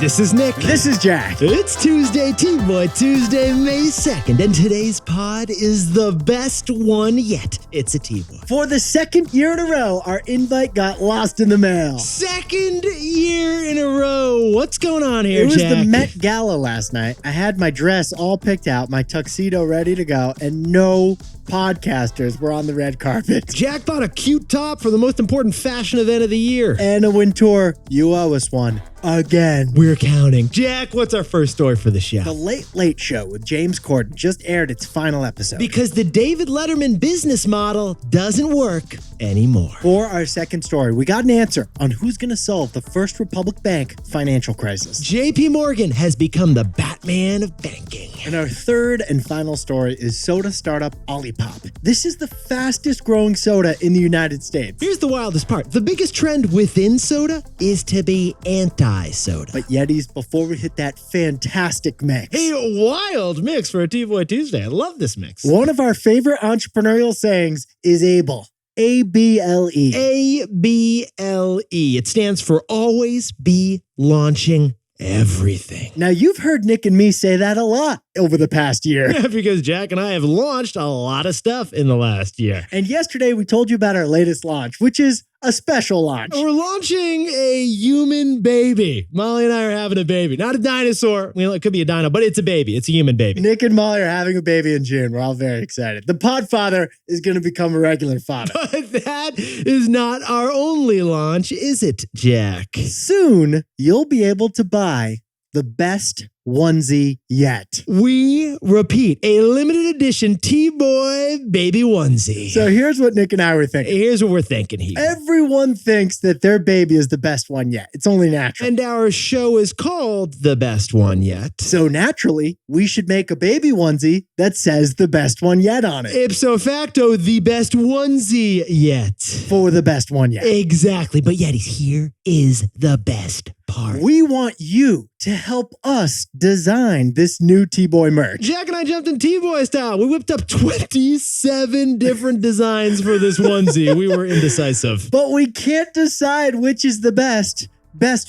This is Nick. This is Jack. It's Tuesday, T-Boy Tuesday, May 2nd, and today's pod is the best one yet. It's a T-Boy. For the second year in a row, our invite got lost in the mail. Second year in a row. What's going on here, It was Jack? the Met Gala last night. I had my dress all picked out, my tuxedo ready to go, and no podcasters were on the red carpet. Jack bought a cute top for the most important fashion event of the year. Anna Wintour, you owe us one. Again. We're counting. Jack, what's our first story for the show? The Late Late Show with James Corden just aired its final episode. Because the David Letterman business model doesn't work anymore. For our second story, we got an answer on who's going to solve the First Republic Bank financial crisis. JPMorgan has become the Batman of banking. And our third and final story is soda startup Olipop. This is the fastest growing soda in the United States. Here's the wildest part. The biggest trend within soda is to be anti-soda. But Yetis, before we hit that fantastic mix. Hey, wild mix for a T-Boy Tuesday. I love this mix. One of our favorite entrepreneurial sayings is ABLE. A-B-L-E. A-B-L-E. It stands for always be launching everything. Now, you've heard Nick and me say that a lot over the past year. Yeah, because Jack and I have launched a lot of stuff in the last year. And yesterday, we told you about our latest launch, which is a special launch. We're launching a human baby. Molly and I are having a baby. Not a dinosaur. Well, it could be a dino, but it's a baby. It's a human baby. Nick and Molly are having a baby in June. We're all very excited. The podfather is going to become a regular father. But that is not our only launch, is it, Jack? Soon, you'll be able to buy the best onesie yet. We repeat, a limited edition T-Boy baby onesie. So here's what Nick and I were thinking. Here's what we're thinking here. Everyone thinks that their baby is the best one yet. It's only natural. And our show is called The Best One Yet. So naturally, we should make a baby onesie that says the best one yet on it. Ipso facto, the best onesie yet. For the best one yet. Exactly. But Yetis, here is the best part. We want you to help us design this new T-Boy merch. Jack and I jumped in T-Boy style. We whipped up 27 different designs for this onesie. We were indecisive. But we can't decide which is the best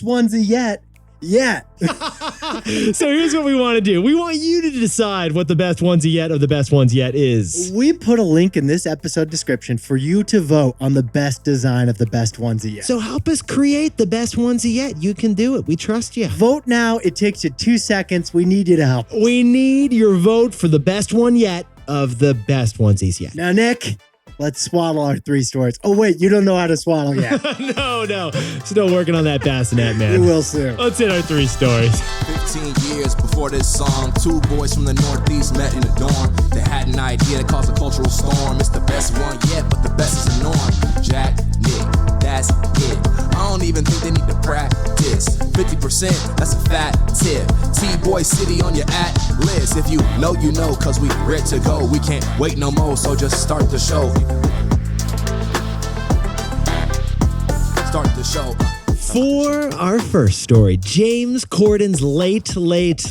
onesie yet. So here's what we want to do. We want you to decide what the best onesie yet of the best ones yet is. We put a link in this episode description for you to vote on the best design of the best onesie yet. So help us create the best onesie yet. You can do it. We trust you. Vote now. It takes you 2 seconds. We need you to help. We need your vote for the best one yet of the best onesies yet. Now, Nick, let's swaddle our 3 stories. Oh, wait, you don't know how to swaddle yet. No. Still working on that bassinet, man. We will soon. Let's hit our 3 stories. 15 years before this song, 2 boys from the Northeast met in a dorm. They had an idea that caused a cultural storm. It's the best one yet, but the best is a norm. Jack, Nick, that's it. I don't even think they need to practice. 50%, that's a fat tip. T-Boy City on your at-list. If you know, cause we ready to go. We can't wait no more, so just start the show. Start the show. For our first story, James Corden's late night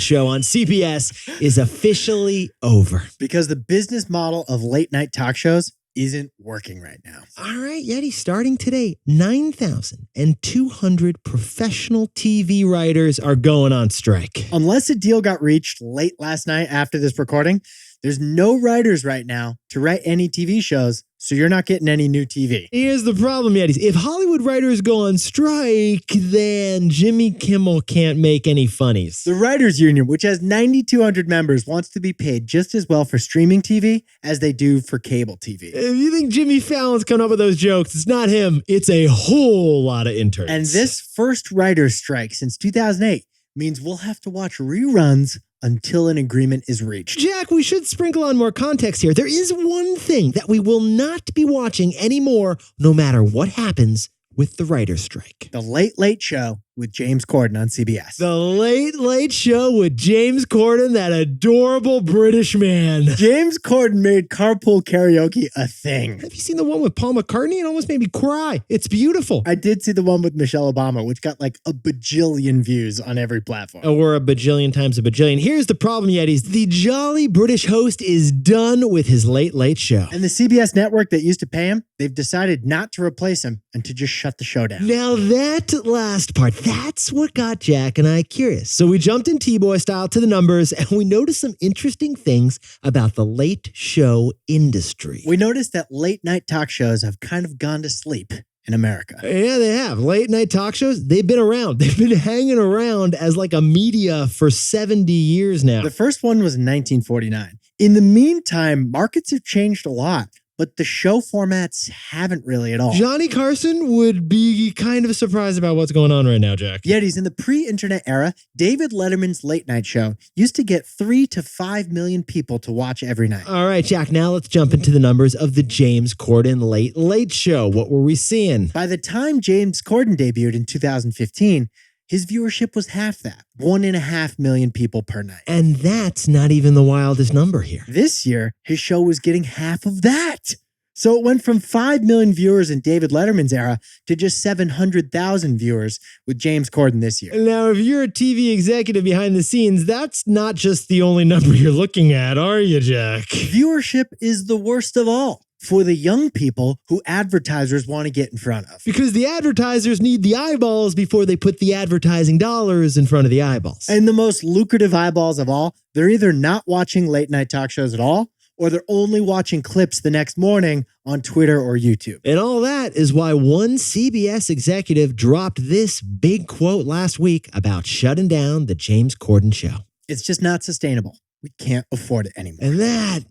show on CBS is officially over. Because the business model of late night talk shows isn't working right now. All right, Yeti, starting today, 9,200 professional TV writers are going on strike. Unless a deal got reached late last night after this recording, there's no writers right now to write any TV shows, so you're not getting any new TV. Here's the problem, Yetis. If Hollywood writers go on strike, then Jimmy Kimmel can't make any funnies. The Writers Union, which has 9,200 members, wants to be paid just as well for streaming TV as they do for cable TV. If you think Jimmy Fallon's coming up with those jokes, it's not him. It's a whole lot of interns. And this first writer's strike since 2008 means we'll have to watch reruns until an agreement is reached. Jack, we should sprinkle on more context here. There is one thing that we will not be watching anymore, no matter what happens with the writer's strike. The Late Late Show with James Corden on CBS. The Late Late Show with James Corden, that adorable British man. James Corden made carpool karaoke a thing. Have you seen the one with Paul McCartney? It almost made me cry. It's beautiful. I did see the one with Michelle Obama, which got like a bajillion views on every platform. Or a bajillion times a bajillion. Here's the problem, Yetis. The jolly British host is done with his Late Late Show. And the CBS network that used to pay him, they've decided not to replace him and to just shut the show down. Now that last part, That's what got Jack and I curious. So we jumped in T-Boy style to the numbers, and we noticed some interesting things about the late show industry. We noticed that late night talk shows have kind of gone to sleep in America. Yeah, they have. Late night talk shows, they've been around. They've been hanging around as like a media for 70 years now. The first one was in 1949. In the meantime, markets have changed a lot, but the show formats haven't really at all. Johnny Carson would be kind of surprised about what's going on right now, Jack. Yet he's in the pre-internet era. David Letterman's late night show used to get 3 to 5 million people to watch every night. All right, Jack, now let's jump into the numbers of the James Corden Late Late Show. What were we seeing? By the time James Corden debuted in 2015, his viewership was half that, 1.5 million people per night. And that's not even the wildest number here. This year, his show was getting half of that. So it went from 5 million viewers in David Letterman's era to just 700,000 viewers with James Corden this year. Now, if you're a TV executive behind the scenes, that's not just the only number you're looking at, are you, Jack? Viewership is the worst of all for the young people who advertisers want to get in front of. Because the advertisers need the eyeballs before they put the advertising dollars in front of the eyeballs. And the most lucrative eyeballs of all, they're either not watching late night talk shows at all, or they're only watching clips the next morning on Twitter or YouTube. And all that is why one CBS executive dropped this big quote last week about shutting down the James Corden show. It's just not sustainable. We can't afford it anymore. And that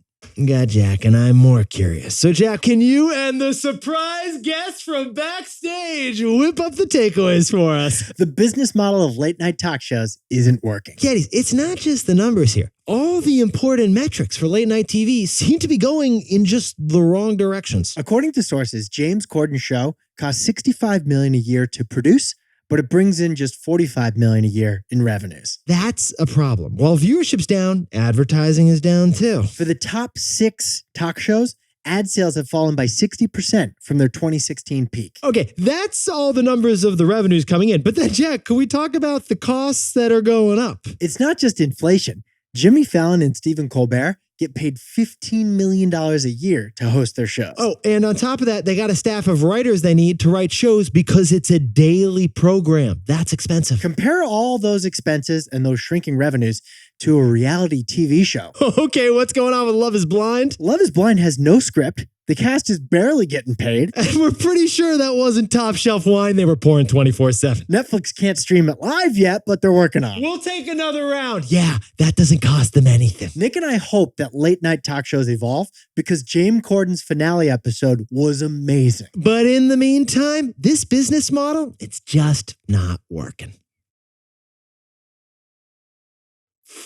got Jack and I more curious. So, Jack, can you and the surprise guest from backstage whip up the takeaways for us? The business model of late night talk shows isn't working. Yetis, it's not just the numbers here. All the important metrics for late night TV seem to be going in just the wrong directions. According to sources, James Corden's show costs $65 million a year to produce, but it brings in just $45 million a year in revenues. That's a problem. While viewership's down, advertising is down too. For the top 6 talk shows, ad sales have fallen by 60% from their 2016 peak. Okay, that's all the numbers of the revenues coming in. But then, Jack, can we talk about the costs that are going up? It's not just inflation. Jimmy Fallon and Stephen Colbert get paid $15 million a year to host their shows. Oh, and on top of that, they got a staff of writers they need to write shows because it's a daily program. That's expensive. Compare all those expenses and those shrinking revenues to a reality TV show. Okay, what's going on with Love is Blind? Love is Blind has no script. The cast is barely getting paid. And we're pretty sure that wasn't top shelf wine they were pouring 24/7. Netflix can't stream it live yet, but they're working on it. We'll take another round. Yeah, that doesn't cost them anything. Nick and I hope that late night talk shows evolve because James Corden's finale episode was amazing. But in the meantime, this business model, it's just not working.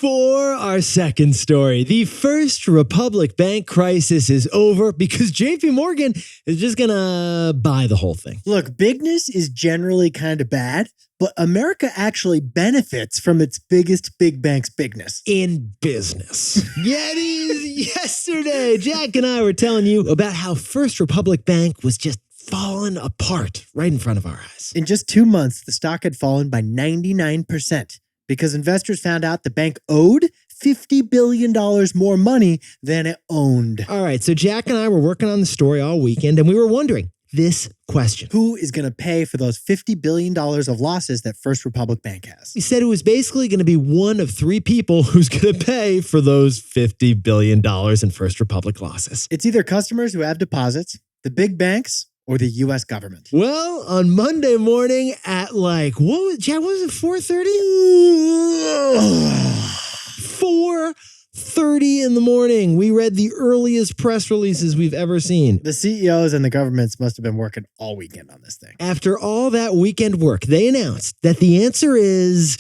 For our second story, the First Republic Bank crisis is over because JPMorgan is just gonna buy the whole thing. Look, bigness is generally kind of bad, but America actually benefits from its biggest big bank's bigness. In business. Yetis, yesterday, Jack and I were telling you about how First Republic Bank was just falling apart right in front of our eyes. In just 2 months, the stock had fallen by 99%. Because investors found out the bank owed $50 billion more money than it owned. All right, so Jack and I were working on the story all weekend, and we were wondering this question. Who is going to pay for those $50 billion of losses that First Republic Bank has? We said it was basically going to be one of 3 people who's going to pay for those $50 billion in First Republic losses. It's either customers who have deposits, the big banks, or the U.S. government. Well, on Monday morning at Jack, what was it, 4:30? 4:30 in the morning. We read the earliest press releases we've ever seen. The CEOs and the governments must have been working all weekend on this thing. After all that weekend work, they announced that the answer is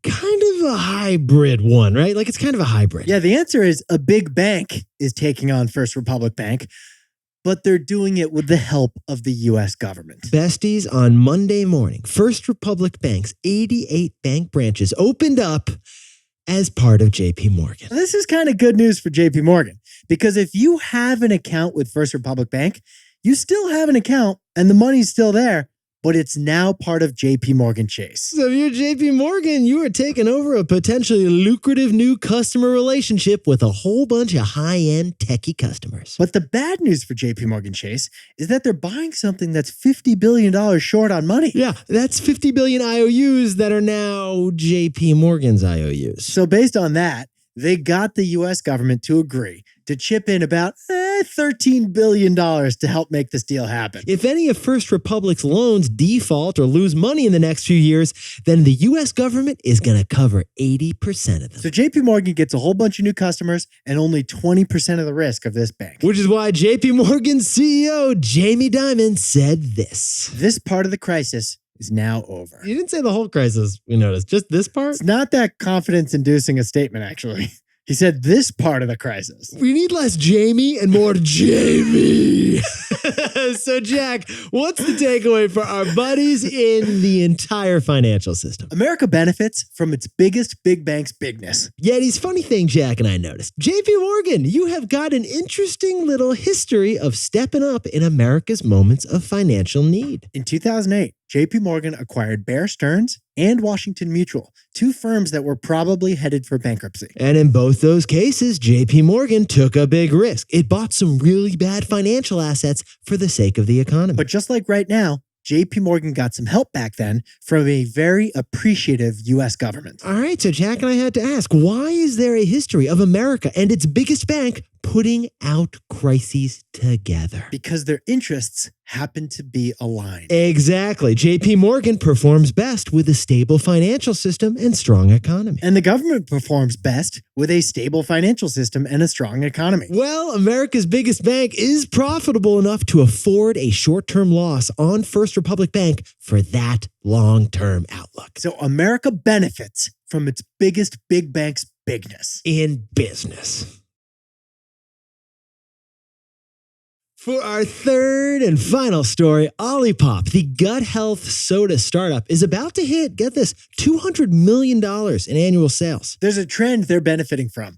kind of a hybrid one, right? Like it's kind of a hybrid. Yeah, the answer is a big bank is taking on First Republic Bank, but they're doing it with the help of the U.S. government. Besties, on Monday morning, First Republic Bank's 88 bank branches opened up as part of JPMorgan. This is kind of good news for JPMorgan, because if you have an account with First Republic Bank, you still have an account and the money's still there, but it's now part of JPMorgan Chase. So if you're JP Morgan, you are taking over a potentially lucrative new customer relationship with a whole bunch of high-end techie customers. But the bad news for JPMorgan Chase is that they're buying something that's $50 billion short on money. Yeah, that's 50 billion IOUs that are now JP Morgan's IOUs. So based on that, they got the U.S. government to agree to chip in about $13 billion to help make this deal happen. If any of First Republic's loans default or lose money in the next few years, then the U.S. government is going to cover 80% of them. So JP Morgan gets a whole bunch of new customers and only 20% of the risk of this bank. Which is why JP Morgan's CEO, Jamie Dimon, said this. This part of the crisis is now over. You didn't say the whole crisis, we noticed. Just this part? It's not that confidence-inducing a statement, actually. He said this part of the crisis. We need less Jamie and more Jamie. So, Jack, what's the takeaway for our buddies in the entire financial system? America benefits from its biggest big bank's bigness. Yeti's funny thing Jack and I noticed. JP Morgan, you have got an interesting little history of stepping up in America's moments of financial need. In 2008, JP Morgan acquired Bear Stearns and Washington Mutual, two firms that were probably headed for bankruptcy. And in both those cases, JP Morgan took a big risk. It bought some really bad financial assets for the sake of the economy. But just like right now, JP Morgan got some help back then from a very appreciative U.S. government. All right, so Jack and I had to ask, why is there a history of America and its biggest bank putting out crises together? Because their interests happen to be aligned. Exactly. JP Morgan performs best with a stable financial system and strong economy. And the government performs best with a stable financial system and a strong economy. Well, America's biggest bank is profitable enough to afford a short-term loss on First Republic Bank for that long-term outlook. So America benefits from its biggest big bank's bigness. In business. For our third and final story, Ollipop, the gut health soda startup, is about to hit, get this, $200 million in annual sales. There's a trend they're benefiting from.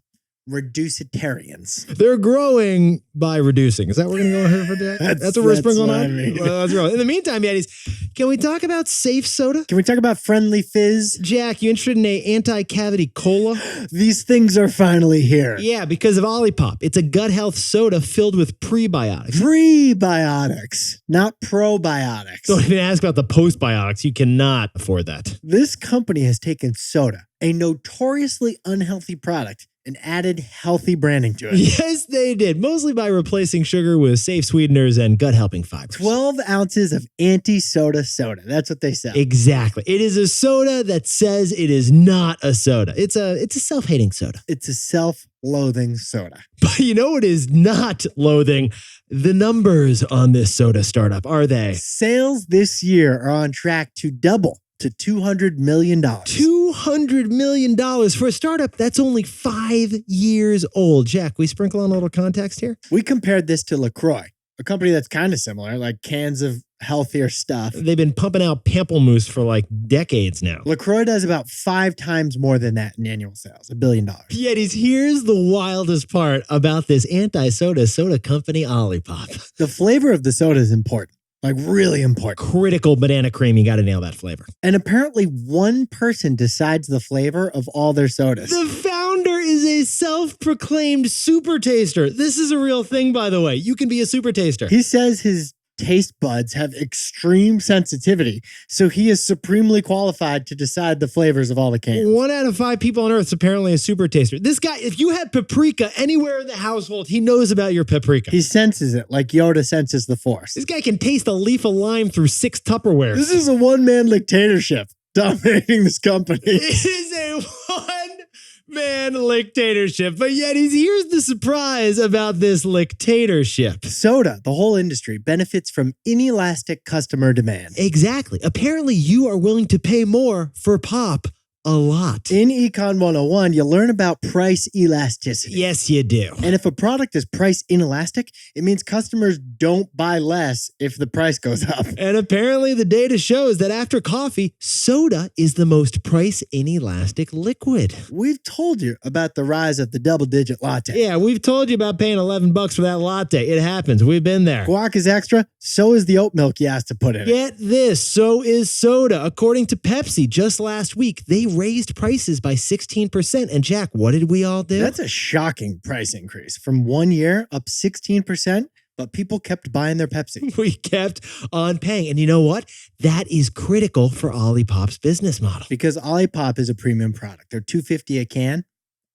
Reducitarians. They're growing by reducing. Is that what we're going to go here for, Jack? That's what we're sprinkling on? I mean. Well, that's right. In the meantime, Yetis, can we talk about safe soda? Can we talk about Friendly Fizz? Jack, you interested in a anti-cavity cola? These things are finally here. Yeah, because of Olipop. It's a gut health soda filled with prebiotics. Prebiotics, not probiotics. Don't even ask about the postbiotics. You cannot afford that. This company has taken soda, a notoriously unhealthy product, and added healthy branding to it. Yes, they did. Mostly by replacing sugar with safe sweeteners and gut-helping fibers. 12 ounces of anti-soda soda. That's what they sell. Exactly. It is a soda that says it is not a soda. It's a self-hating soda. It's a self-loathing soda. But you know what is not loathing? The numbers on this soda startup, are they? Sales this year are on track to double to $200 million. $200 million for a startup that's only 5 years old. Jack, we sprinkle on a little context here? We compared this to LaCroix, a company that's kind of similar, like cans of healthier stuff. They've been pumping out pamplemousse for like decades now. LaCroix does about 5 times more than that in annual sales, $1 billion. Yetis, here's the wildest part about this anti-soda soda company, Olipop. The flavor of the soda is important. Like really important. Critical banana cream. You got to nail that flavor. And apparently one person decides the flavor of all their sodas. The founder is a self-proclaimed super taster. This is a real thing, by the way. You can be a super taster. He says his taste buds have extreme sensitivity, so he is supremely qualified to decide the flavors of all the cans. 1 out of 5 people on Earth is apparently a super taster. This guy, if you have paprika anywhere in the household, he knows about your paprika. He senses it like Yoda senses the Force. This guy can taste a leaf of lime through 6 Tupperwares. This is a one-man dictatorship dominating this company. It is a one-man dictatorship. But yet, here's the surprise about this dictatorship. Soda, the whole industry, benefits from inelastic customer demand. Exactly. Apparently, you are willing to pay more for pop a lot. In Econ 101, you learn about price elasticity. Yes, you do. And if a product is price inelastic, it means customers don't buy less if the price goes up. And apparently the data shows that after coffee, soda is the most price inelastic liquid. We've told you about the rise of the double-digit latte. Yeah, we've told you about paying $11 for that latte. It happens. We've been there. Guac is extra, so is the oat milk you asked to put in it. Get this, so is soda. According to Pepsi, just last week, they raised prices by 16%. And Jack, what did we all do? That's a shocking price increase. From 1 year, up 16%, but people kept buying their Pepsi. We kept on paying. And you know what? That is critical for Ollipop's business model. Because Ollipop is a premium product. They're $2.50 a can.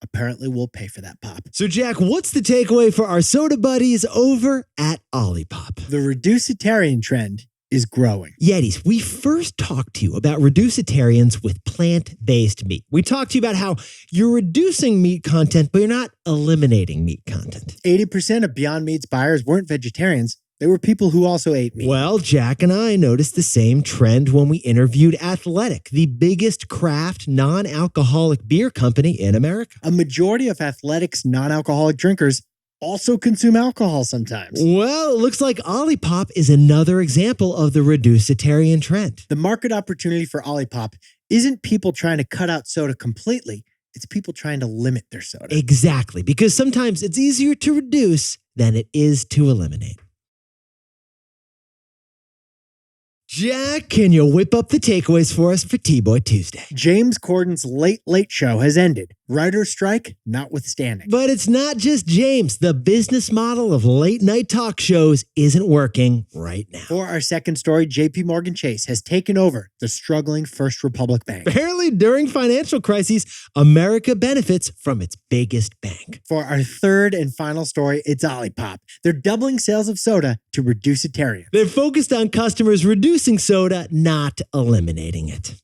Apparently, we'll pay for that pop. So, Jack, what's the takeaway for our soda buddies over at Ollipop? The reducitarian trend is growing. Yetis, we first talked to you about reducitarians with plant-based meat. We talked to you about how you're reducing meat content, but you're not eliminating meat content. 80% of Beyond Meat's buyers weren't vegetarians. They were people who also ate meat. Well, Jack and I noticed the same trend when we interviewed Athletic, the biggest craft non-alcoholic beer company in America. A majority of Athletic's non-alcoholic drinkers also consume alcohol sometimes. Well, it looks like Ollipop is another example of the reducitarian trend. The market opportunity for Ollipop isn't people trying to cut out soda completely. It's people trying to limit their soda. Exactly, because sometimes it's easier to reduce than it is to eliminate. Jack, can you whip up the takeaways for us for T-Boy Tuesday? James Corden's Late Late Show has ended. Writer's strike notwithstanding. But it's not just James. The business model of late night talk shows isn't working right now. For our second story, JPMorgan Chase has taken over the struggling First Republic Bank. Apparently, during financial crises, America benefits from its biggest bank. For our third and final story, it's Ollipop. They're doubling sales of soda to reducitarian. They're focused on customers reducing soda, not eliminating it.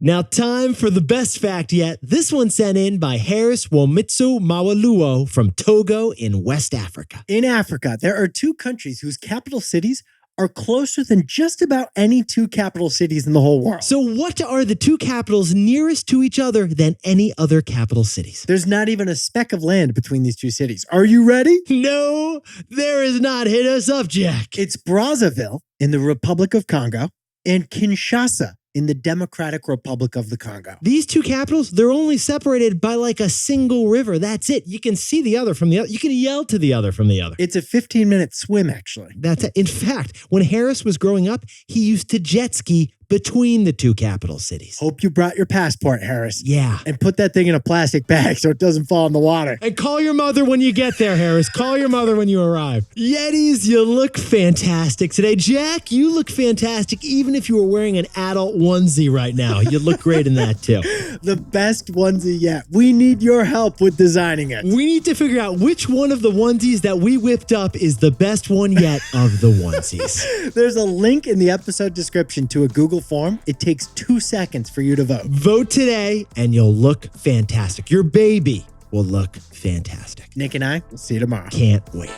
Now, time for the best fact yet. This one sent in by Harris Womitsu Mawaluo from Togo in West Africa. In Africa, there are two countries whose capital cities are closer than just about any two capital cities in the whole world. So what are the two capitals nearest to each other than any other capital cities? There's not even a speck of land between these two cities. Are you ready? No, there is not. Hit us up, Jack. It's Brazzaville in the Republic of Congo and Kinshasa in the Democratic Republic of the Congo. These two capitals, they're only separated by like a single river. That's it. You can see the other from the other. You can yell to the other from the other. It's a 15-minute swim, actually. That's it. In fact, when Harris was growing up, he used to jet ski between the two capital cities. Hope you brought your passport, Harris. Yeah. And put that thing in a plastic bag so it doesn't fall in the water. And call your mother when you get there, Harris. Call your mother when you arrive. Yetis, you look fantastic today. Jack, you look fantastic even if you were wearing an adult onesie right now. You look great in that too. The best onesie yet. We need your help with designing it. We need to figure out which one of the onesies that we whipped up is the best one yet of the onesies. There's a link in the episode description to a Google form. It takes 2 seconds for you to vote. Vote today and you'll look fantastic. Your baby will look fantastic. Nick and I will see you tomorrow. Can't wait.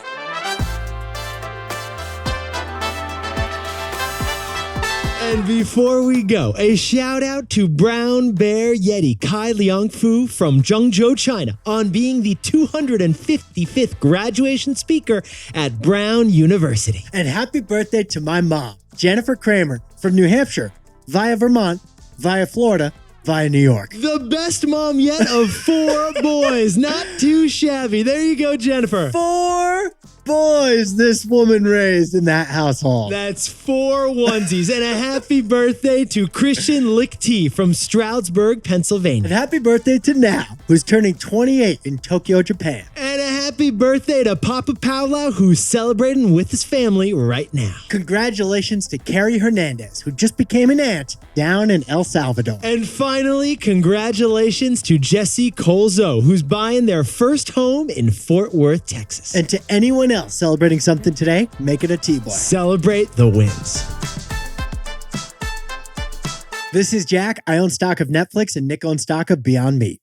And before we go, a shout out to Brown Bear Yeti Kai Liangfu from Zhengzhou, China, on being the 255th graduation speaker at Brown University. And happy birthday to my mom, Jennifer Kramer, from New Hampshire, via Vermont, via Florida, via New York. The best mom yet of 4 boys. Not too shabby. There you go, Jennifer. 4 boys this woman raised in that household. That's 4 onesies. And a happy birthday to Christian Lichty from Stroudsburg, Pennsylvania. And happy birthday to Now, who's turning 28 in Tokyo, Japan. And a happy birthday to Papa Paolo, who's celebrating with his family right now. Congratulations to Carrie Hernandez, who just became an aunt down in El Salvador. And finally, congratulations to Jesse Colzo, who's buying their first home in Fort Worth, Texas. And to anyone else celebrating something today, make it a T-Boy. Celebrate the wins. This is Jack. I own stock of Netflix and Nick owns stock of Beyond Meat.